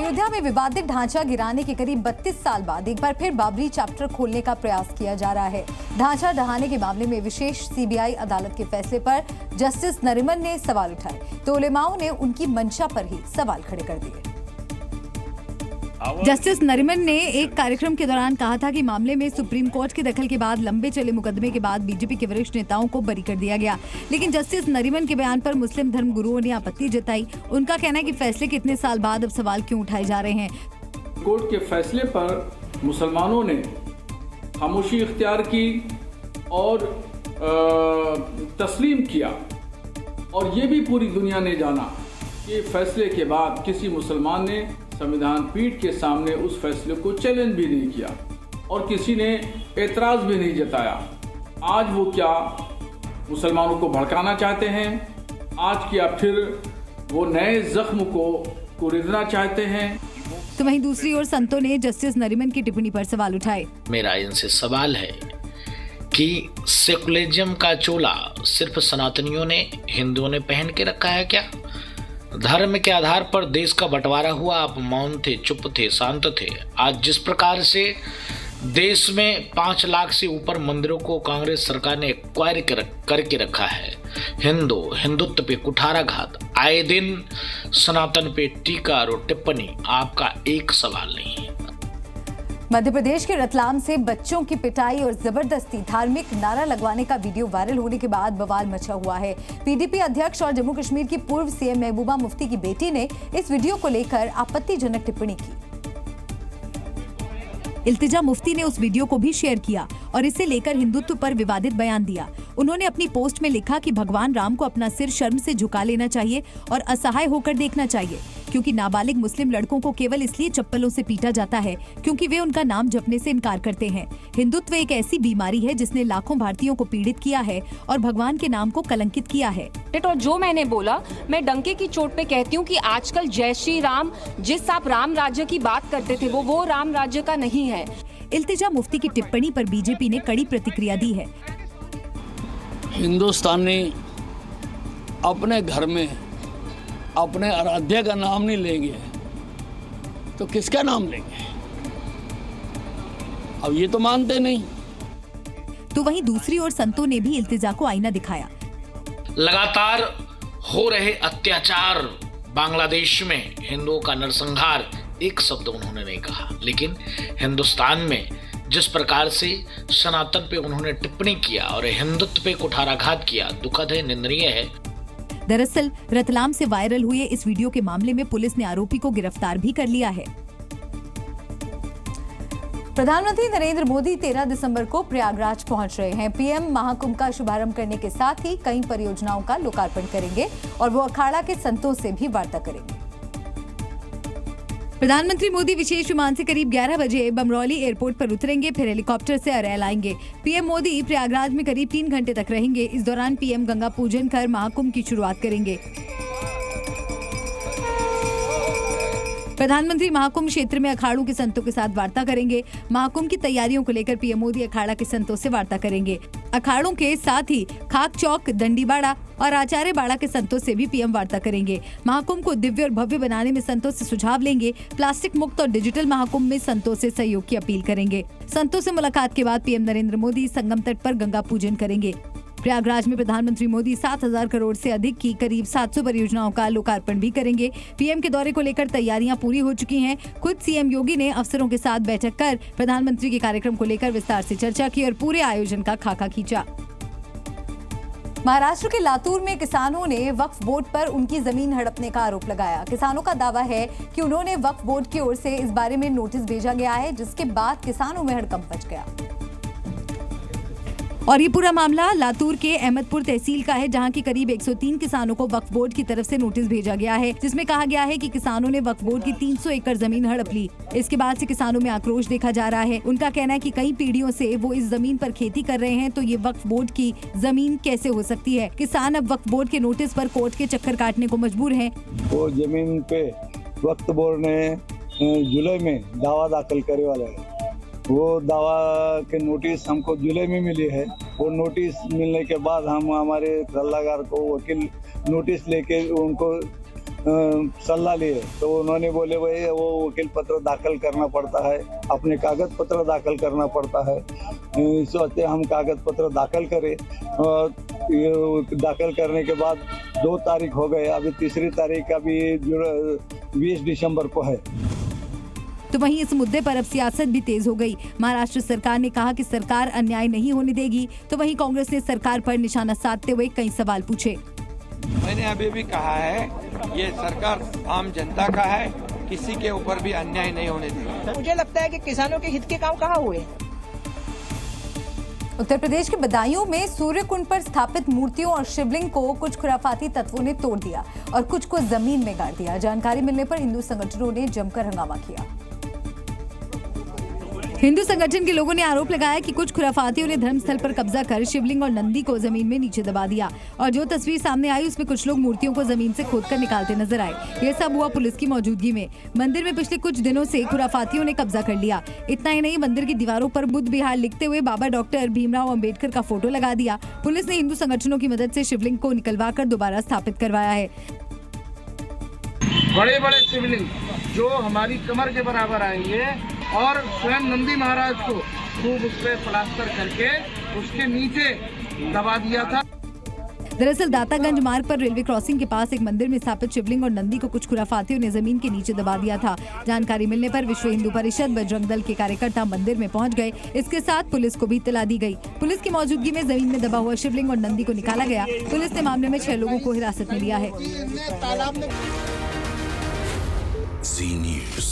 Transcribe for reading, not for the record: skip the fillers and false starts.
अयोध्या में विवादित ढांचा गिराने के करीब 32 साल बाद एक बार फिर बाबरी चैप्टर खोलने का प्रयास किया जा रहा है। ढांचा ढहाने के मामले में विशेष सीबीआई अदालत के फैसले पर जस्टिस नरीमन ने सवाल उठाए तो उलेमाओं ने उनकी मंशा पर ही सवाल खड़े कर दिए। जस्टिस नरीमन ने एक कार्यक्रम के दौरान कहा था कि मामले में सुप्रीम कोर्ट के दखल के बाद लंबे चले मुकदमे के बाद बीजेपी के वरिष्ठ नेताओं को बरी कर दिया गया, लेकिन जस्टिस नरीमन के बयान पर मुस्लिम धर्म गुरुओं ने आपत्ति जताई। उनका कहना है कि फैसले के इतने साल बाद अब सवाल क्यों उठाए जा रहे हैं। कोर्ट के फैसले पर मुसलमानों ने खामोशी इख्तियार की और तस्लीम किया और ये भी पूरी दुनिया ने जाना कि फैसले के बाद किसी मुसलमान ने संविधान पीठ के सामने उस फैसले को चैलेंज भी नहीं किया और किसी ने एतराज भी नहीं जताया। आज वो क्या मुसलमानों को भड़काना चाहते हैं? आज क्या फिर वो नए जख्म को रिदना चाहते हैं? तो वहीं दूसरी ओर संतों ने जस्टिस नरीमन की टिप्पणी पर सवाल उठाए। मेरा इनसे सवाल है कि सेकुलरिज्म का चोला सिर्फ सनातनियों ने, हिंदुओं ने पहन के रखा है क्या? धर्म के आधार पर देश का बंटवारा हुआ, आप मौन थे, चुप थे, शांत थे। आज जिस प्रकार से देश में 5 लाख से ऊपर मंदिरों को कांग्रेस सरकार ने एक्वायर करके रखा है, हिंदुत्व पे कुठाराघात, आए दिन सनातन पे टीका और टिप्पणी, आपका एक सवाल नहीं है। मध्य प्रदेश के रतलाम से बच्चों की पिटाई और जबरदस्ती धार्मिक नारा लगवाने का वीडियो वायरल होने के बाद बवाल मचा हुआ है। पीडीपी अध्यक्ष और जम्मू कश्मीर की पूर्व सीएम महबूबा मुफ्ती की बेटी ने इस वीडियो को लेकर आपत्तिजनक टिप्पणी की। इल्तिजा मुफ्ती ने उस वीडियो को भी शेयर किया और इसे लेकर हिंदुत्व पर विवादित बयान दिया। उन्होंने अपनी पोस्ट में लिखा कि भगवान राम को अपना सिर शर्म से झुका लेना चाहिए और असहाय होकर देखना चाहिए, क्योंकि नाबालिग मुस्लिम लड़कों को केवल इसलिए चप्पलों से पीटा जाता है क्योंकि वे उनका नाम जपने से इनकार करते हैं। हिंदुत्व एक ऐसी बीमारी है जिसने लाखों भारतीयों को पीड़ित किया है और भगवान के नाम को कलंकित किया है। और जो मैंने बोला, मैं डंके की चोट पे कहती हूँ कि आजकल जय श्री राम, जिस आप राम राज्य की बात करते थे वो राम राज्य का नहीं है। इल्तिजा मुफ्ती की टिप्पणी पर बीजेपी ने कड़ी प्रतिक्रिया दी है। हिंदुस्तानी अपने घर में अपने आराध्य का नाम नहीं लेंगे तो किसका नाम लेंगे? अब ये तो मानते नहीं। तो वहीं दूसरी ओर संतों ने भी इल्तिजा को आईना दिखाया। लगातार हो रहे अत्याचार, बांग्लादेश में हिंदुओं का नरसंहार, एक शब्द उन्होंने नहीं कहा, लेकिन हिंदुस्तान में जिस प्रकार से सनातन पे उन्होंने टिप्पणी किया और हिंदुत्व पे कुठाराघात किया, दुखद है, निंदनीय है। दरअसल रतलाम से वायरल हुए इस वीडियो के मामले में पुलिस ने आरोपी को गिरफ्तार भी कर लिया है। प्रधानमंत्री नरेंद्र मोदी 13 दिसंबर को प्रयागराज पहुंच रहे हैं। पीएम महाकुंभ का शुभारंभ करने के साथ ही कई परियोजनाओं का लोकार्पण करेंगे और वो अखाड़ा के संतों से भी वार्ता करेंगे। प्रधानमंत्री मोदी विशेष विमान से करीब 11 बजे बमरौली एयरपोर्ट पर उतरेंगे, फिर हेलीकॉप्टर से अरैल आएंगे। पीएम मोदी प्रयागराज में करीब 3 घंटे तक रहेंगे। इस दौरान पीएम गंगा पूजन कर महाकुंभ की शुरुआत करेंगे। प्रधानमंत्री महाकुंभ क्षेत्र में अखाड़ों के संतों के साथ वार्ता करेंगे। महाकुंभ की तैयारियों को लेकर पीएम मोदी अखाड़ा के संतों से वार्ता करेंगे। अखाड़ों के साथ ही खाक चौक, दंडीबाड़ा और आचार्य बाड़ा के संतों से भी पीएम वार्ता करेंगे। महाकुंभ को दिव्य और भव्य बनाने में संतों से सुझाव लेंगे। प्लास्टिक मुक्त और डिजिटल महाकुंभ में संतों से सहयोग की अपील करेंगे। संतों से मुलाकात के बाद पीएम नरेंद्र मोदी संगम तट पर गंगा पूजन करेंगे। प्रयागराज में प्रधानमंत्री मोदी 7,000 करोड़ से अधिक की करीब 700 परियोजनाओं का लोकार्पण भी करेंगे। पीएम के दौरे को लेकर तैयारियां पूरी हो चुकी हैं। खुद सीएम योगी ने अफसरों के साथ बैठक कर प्रधानमंत्री के कार्यक्रम को लेकर विस्तार से चर्चा की और पूरे आयोजन का खाका खींचा। महाराष्ट्र के लातूर में किसानों ने वक्फ बोर्ड पर उनकी जमीन हड़पने का आरोप लगाया। किसानों का दावा है कि उन्होंने वक्फ बोर्ड की ओर से इस बारे में नोटिस भेजा गया है, जिसके बाद किसानों में हड़कंप मच गया। और ये पूरा मामला लातूर के अहमदपुर तहसील का है, जहां की करीब 103 किसानों को वक्फ बोर्ड की तरफ से नोटिस भेजा गया है, जिसमें कहा गया है कि किसानों ने वक्फ बोर्ड की 300 एकड़ जमीन हड़प ली। इसके बाद से किसानों में आक्रोश देखा जा रहा है। उनका कहना है कि कई पीढ़ियों से वो इस जमीन पर खेती कर रहे हैं, तो ये वक्फ बोर्ड की जमीन कैसे हो सकती है। किसान अब वक्फ बोर्ड के नोटिस पर कोर्ट के चक्कर काटने को मजबूर हैं। वो जमीन पे वक्फ बोर्ड ने जुलाई में दावा दाखिल करे वाला है। वो दावा के नोटिस हमको जुलाई में मिली है। वो नोटिस मिलने के बाद हम हमारे सलाहकार को वकील नोटिस लेके उनको सलाह लिए तो उन्होंने बोले भाई वो वकील पत्र दाखिल करना पड़ता है, अपने कागज पत्र दाखिल करना पड़ता है। इस वजह हम कागज पत्र दाखिल करें। दाखिल करने के बाद 2 तारीख हो गए, अभी 3री तारीख अभी 20 दिसंबर को है। तो वहीं इस मुद्दे पर अब सियासत भी तेज हो गई। महाराष्ट्र सरकार ने कहा कि सरकार अन्याय नहीं होने देगी, तो वहीं कांग्रेस ने सरकार पर निशाना साधते हुए कई सवाल पूछे। मैंने अभी भी कहा है, ये सरकार आम जनता का है, किसी के ऊपर भी अन्याय नहीं होने देगी। मुझे लगता है कि किसानों के हित के काम कहाँ हुए। उत्तर प्रदेश के बदायूं में सूर्य कुंड पर स्थापित मूर्तियों और शिवलिंग को कुछ खुराफाती तत्वों ने तोड़ दिया और कुछ को जमीन में गाड़ दिया। जानकारी मिलने पर हिंदू संगठनों ने जमकर हंगामा किया। हिंदू संगठन के लोगों ने आरोप लगाया कि कुछ खुराफातियों ने धर्मस्थल पर कब्जा कर शिवलिंग और नंदी को जमीन में नीचे दबा दिया और जो तस्वीर सामने आई उसमें कुछ लोग मूर्तियों को जमीन से खोदकर निकालते नजर आए। यह सब हुआ पुलिस की मौजूदगी में। मंदिर में पिछले कुछ दिनों से खुराफातियों ने कब्जा कर लिया। इतना ही नहीं, मंदिर की दीवारों पर बुद्ध विहार लिखते हुए बाबा डॉक्टर भीमराव अंबेडकर का फोटो लगा दिया। पुलिस ने हिंदू संगठनों की मदद से शिवलिंग को निकलवाकर दोबारा स्थापित करवाया है। बड़े बड़े शिवलिंग जो हमारी कमर के बराबर आएंगे और स्वयं नंदी महाराज को खूब उस पर प्लास्टर करके उसके नीचे दबा दिया था। दरअसल दातागंज मार्ग पर रेलवे क्रॉसिंग के पास एक मंदिर में स्थापित शिवलिंग और नंदी को कुछ खुराफातियों ने जमीन के नीचे दबा दिया था। जानकारी मिलने पर विश्व हिंदू परिषद बजरंग दल के कार्यकर्ता मंदिर में पहुंच गए। इसके साथ पुलिस को भी इत्तला दी गई। पुलिस की मौजूदगी में जमीन में दबा हुआ शिवलिंग और नंदी को निकाला गया। पुलिस ने मामले में 6 लोगों को हिरासत में लिया है। Zee News।